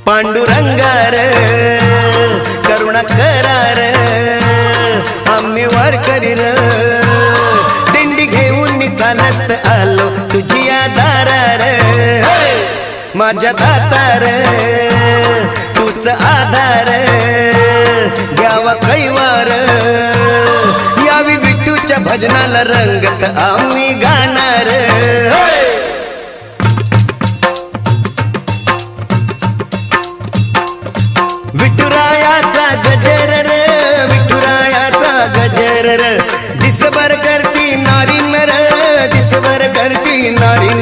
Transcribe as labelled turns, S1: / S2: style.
S1: पांडुरंगार करुणा करार आम्ही वारकरी र दिंडी घेऊन चालत आलो तुझ्या दारार माझ्या दातार तूच आधार घ्यावा कैवार यावी विठूच्या भजनाला रंगत आम्ही गाणार विठुरायाचा गजर र विठुरायाचा गजर र दिसभर करती नारी नर दिसभर करती नारी